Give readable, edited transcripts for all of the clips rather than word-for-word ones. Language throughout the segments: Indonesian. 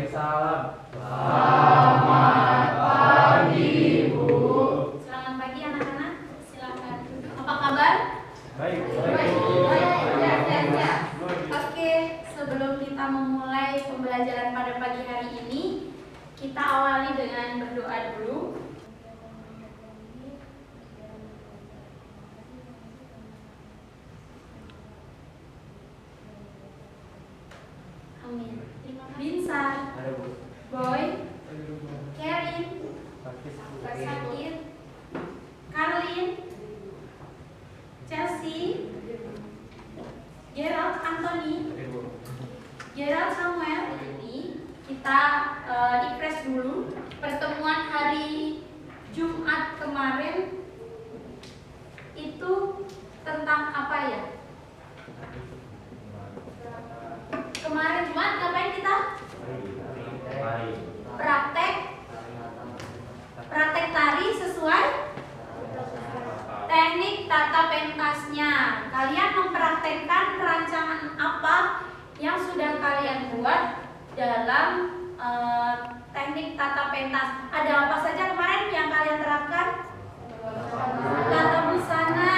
salam. Selamat pagi, Bu. Selamat pagi anak-anak. Silakan. Apa kabar? Baik. Ya. Oke, sebelum kita memulai pembelajaran pada pagi hari ini, kita awali dengan berdoa dulu. Amin. Binsar, Ada Bu. Boy, Karin, Sakit, Karlin, Chelsea, Gerald Anthony, Ada Bu. Gerald Samuel. Ini kita refresh dulu pertemuan hari Jumat kemarin itu tentang apa ya? Kemarin Jumat ngapain kita? Praktek tari sesuai teknik tata pentasnya. Kalian mempraktekkan rancangan apa yang sudah kalian buat dalam teknik tata pentas? Ada apa saja kemarin yang kalian terapkan? Tata busana,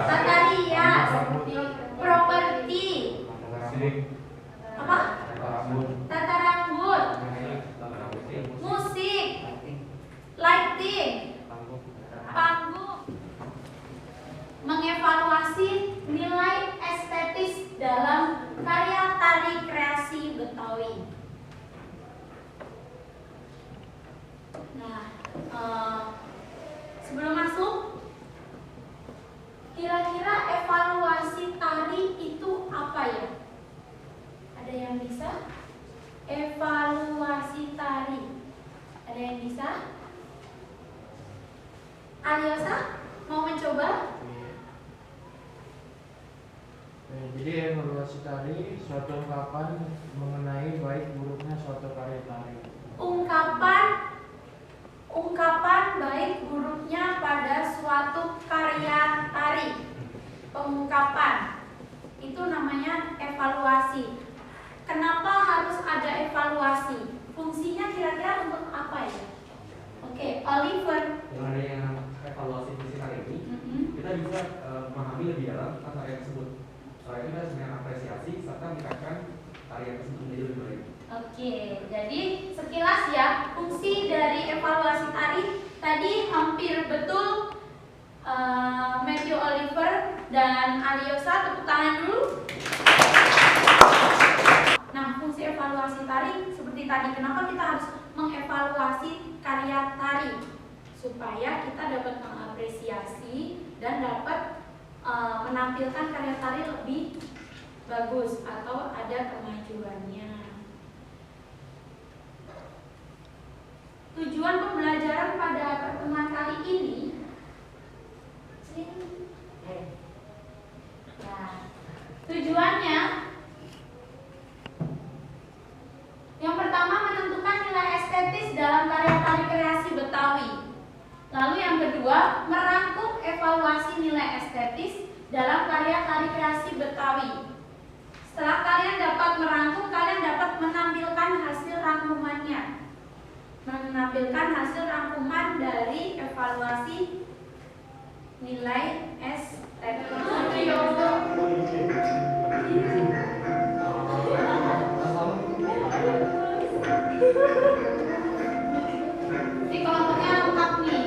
tata rias, properti, apa? Tata rambut, musik, lighting, panggung, mengevaluasi nilai estetis dalam karya tari kreasi Betawi. Nah, sebelum masuk, kira-kira evaluasi tari itu apa ya? Ada yang bisa? Evaluasi tari. Ada yang bisa? Aliosa, mau mencoba? Jadi evaluasi tari suatu ungkapan mengenai baik buruknya suatu karya tari. Ungkapan baik buruknya pada suatu karya tari. Pengungkapan. Itu namanya evaluasi. Kenapa harus ada evaluasi? Fungsinya kira-kira untuk apa ya? Oke, Oliver. Dengan adanya evaluasi fungsi karya ini, kita bisa memahami lebih dalam tentang karya tersebut. Selain itu kita sebenarnya apresiasi serta meningkatkan karya tersebut menjadi lebih baik. Oke, jadi sekilas ya fungsi dari evaluasi tari tadi hampir betul. Matthew Oliver dan Aliosa, tepuk tangan dulu. Nah, fungsi evaluasi tari seperti tadi, kenapa kita harus mengevaluasi karya tari? Supaya kita dapat mengapresiasi dan dapat menampilkan karya tari lebih bagus atau ada kemajuannya. Tujuan pembelajaran pada pertemuan kali ini, tujuannya yang pertama menentukan nilai estetis dalam karya tari kreasi Betawi. Lalu yang kedua, merangkum evaluasi nilai estetis dalam karya tari kreasi Betawi. Setelah kalian dapat merangkum, kalian dapat menampilkan hasil rangkumannya. Menampilkan hasil rangkuman dari evaluasi nilai estetis. Ini kelompoknya lengkap nih.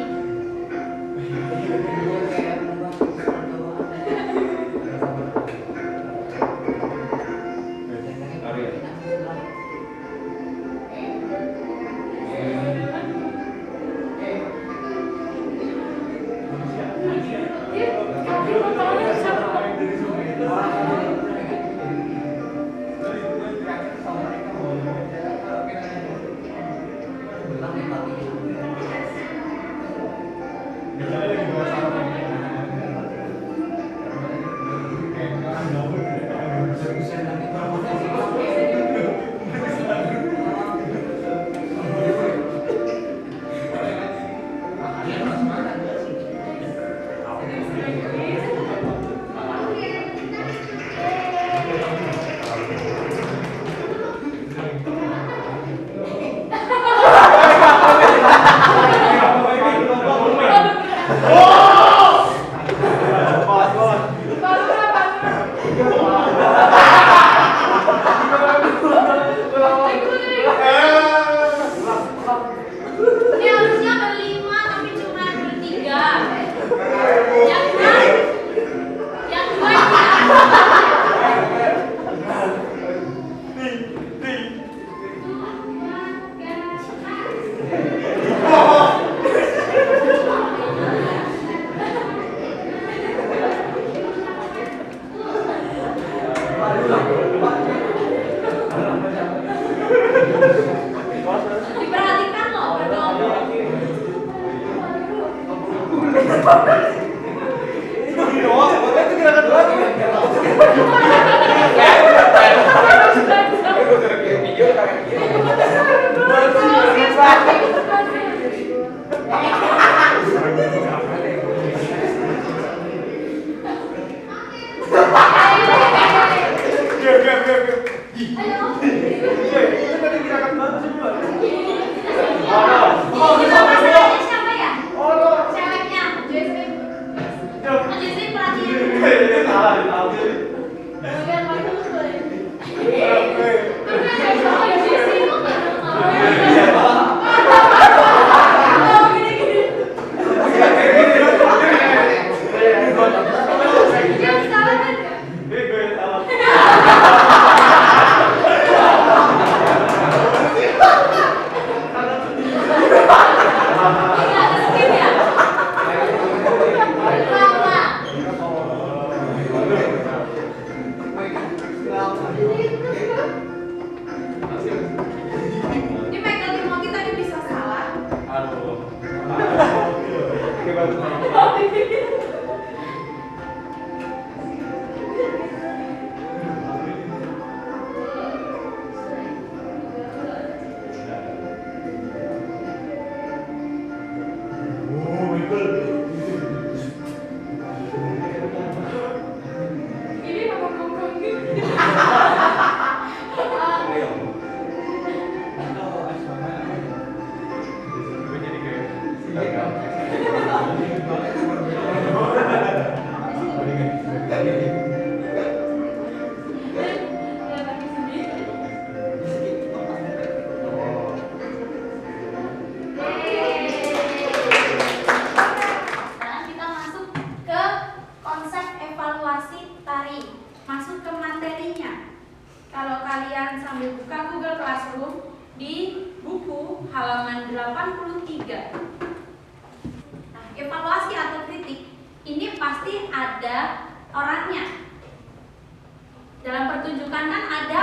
Itu gerakan doang. Video tangan kiri. Siapa ya? Ceweknya, Jessie. Oh, Jessie pelatihan. Ini Michael Timothy tadi bisa salah. Ini ngomong-ngomong gitu. Sekarang kita masuk ke konsep evaluasi tari. Masuk ke materinya. Kalau kalian sambil buka Google Classroom di buku halaman 83. Nah, evaluasi atau kritik ini pasti ada orangnya. Dalam pertunjukan kan ada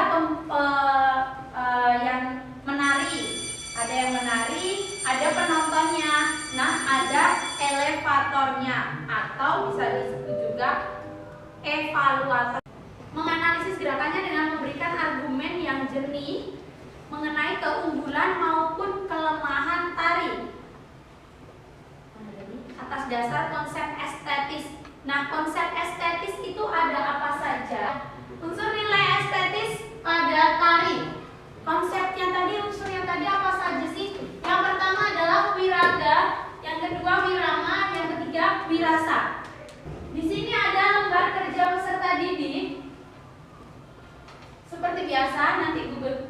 yang menari, ada penontonnya, nah ada elevatornya atau bisa disebut juga evaluator. Menganalisis gerakannya dengan memberikan argumen yang jernih mengenai keunggulan maupun kelemahan tari atas dasar konsep estetis. Nah, konsep estetis itu ada apa saja? Unsur nilai estetis pada tari. Konsepnya tadi, unsurnya tadi apa saja sih? Yang pertama adalah wiraga, yang kedua wirama, yang ketiga wirasa. Di sini ada lembar kerja peserta didik. Seperti biasa, nanti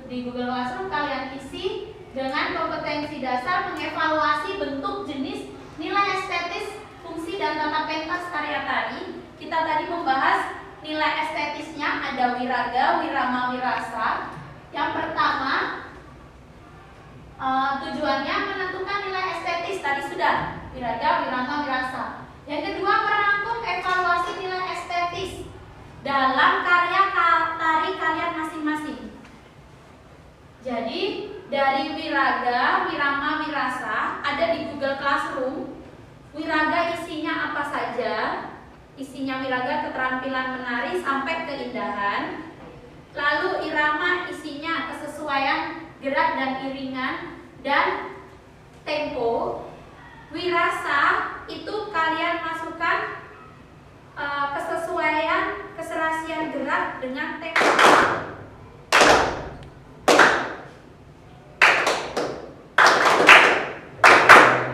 di Google Classroom kalian isi dengan kompetensi dasar mengevaluasi bentuk, jenis, nilai estetis, fungsi dan tata pentas karya tari. Kita tadi membahas nilai estetisnya ada wiraga, wirama, wirasa. Yang pertama tujuannya menentukan nilai estetis, tadi sudah wiraga, wirama, wirasa. Yang kedua merangkum evaluasi nilai estetis dalam karya tari kalian masing-masing. Jadi dari wiraga, wirama, wirasa ada di Google Classroom. Wiraga isinya apa saja? Isinya wiraga keterampilan menari sampai keindahan. Lalu irama isinya kesesuaian gerak dan iringan dan tempo. Wirasa itu kalian masukkan kesesuaian, keserasian gerak dengan tempo.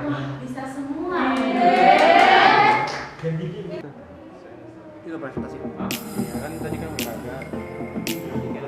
Wah, bisa semua. Itu presentasi. Ya kan tadi kan wiraga. Kita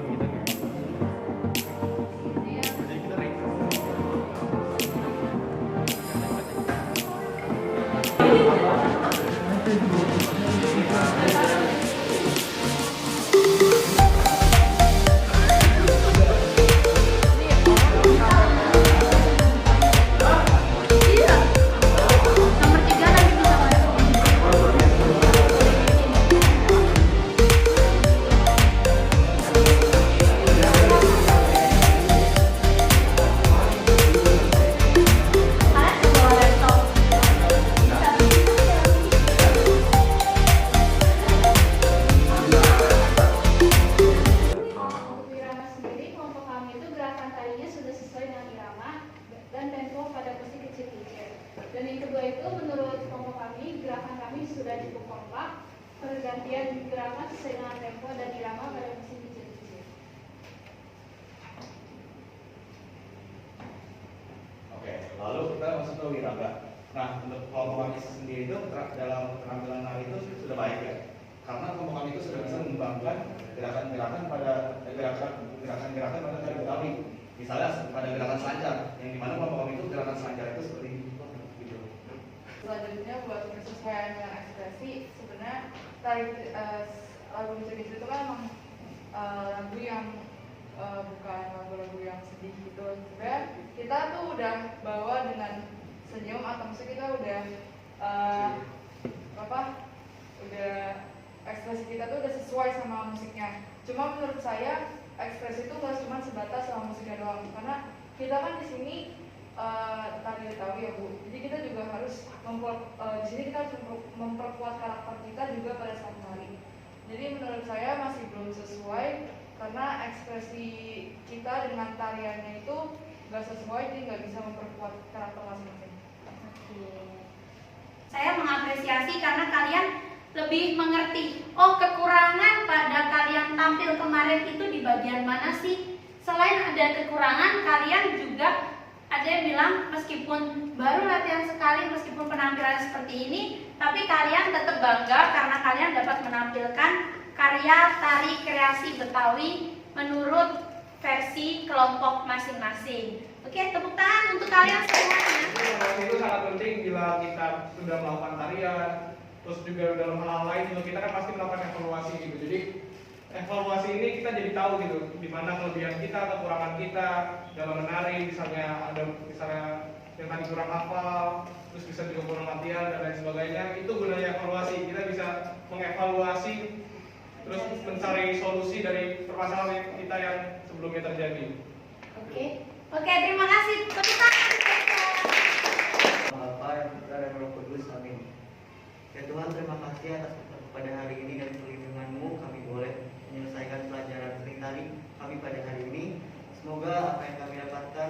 tarinya sudah sesuai dengan irama dan tempo pada posisi kecil-kecil. Dan yang kedua itu menurut kelompok kami, gerakan kami sudah cukup kompak, pergantian gerakan sesuai dengan tempo dan irama pada posisi kecil-kecil. Oke, lalu kita masuk ke wiraga. Nah, untuk kelompok kami sendiri itu dalam penampilan nari itu sudah baik ya. Karena kelompok kami itu sudah bisa mengembangkan gerakan-gerakan pada tari Betawi. Misalnya pada gerakan selancar, yang dimana kelompok kami itu gerakan selancar itu seperti gitu. Selanjutnya buat penyesuaian dengan ekspresi, sebenarnya tari lagu Indonesia itu kan emang lagu yang bukan lagu-lagu yang sedih gitu. Sebenarnya kita tuh udah bawa dengan senyum atau maksudnya kita udah udah ekspresi kita tuh udah sesuai sama musiknya. Cuma menurut saya ekspresi itu nggak cuma sebatas sama musiknya doang, karena kita kan di sini tari Betawi ya Bu. Jadi kita juga harus di sini kita harus memperkuat karakter kita juga pada saat tari. Jadi menurut saya masih belum sesuai karena ekspresi kita dengan tariannya itu nggak sesuai, jadi nggak bisa memperkuat karakter masing-masing. Saya mengapresiasi karena kalian lebih mengerti. Oh, kekurangan pada kalian tampil kemarin itu di bagian mana sih? Selain ada kekurangan, kalian juga ada yang bilang meskipun baru latihan sekali, meskipun penampilan seperti ini, tapi kalian tetap bangga karena kalian dapat menampilkan karya tari kreasi Betawi menurut versi kelompok masing-masing. Oke, tepuk tangan untuk kalian semuanya. Itu sangat penting bila kita sudah melakukan tarian, terus juga dalam hal lain juga kita kan pasti melakukan evaluasi gitu. Jadi evaluasi ini kita jadi tahu gitu di mana kelebihan kita, kekurangan kita dalam menari, misalnya yang tadi kurang hafal, terus bisa juga kurang latihan dan lain sebagainya. Itu gunanya evaluasi. Kita bisa mengevaluasi terus mencari solusi dari permasalahan kita yang sebelumnya terjadi. Oke, terima kasih. Tepuk tangan. Bapa yang Putra dan Roh Kudus, amin. Ya Tuhan, terima kasih atas pada hari ini dan perlindungan-Mu kami boleh menyelesaikan pelajaran seni tari kami pada hari ini. Semoga apa yang kami dapatkan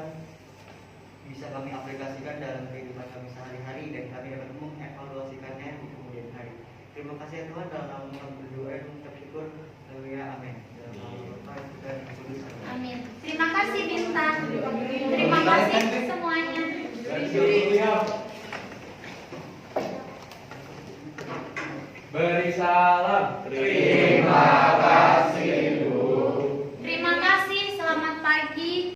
bisa kami aplikasikan dalam kehidupan kami sehari-hari dan kami dapat mengevaluasikannya di kemudian hari. Terima kasih ya Tuhan, dalam nama kami berdoa dan mengucap syukur. Haleluya, amin. Dalam nama Bapa, Putra dan Roh Kudus, amin. Amin. Terima kasih Bintang. Terima kasih semuanya. Beri salam. Terima kasih.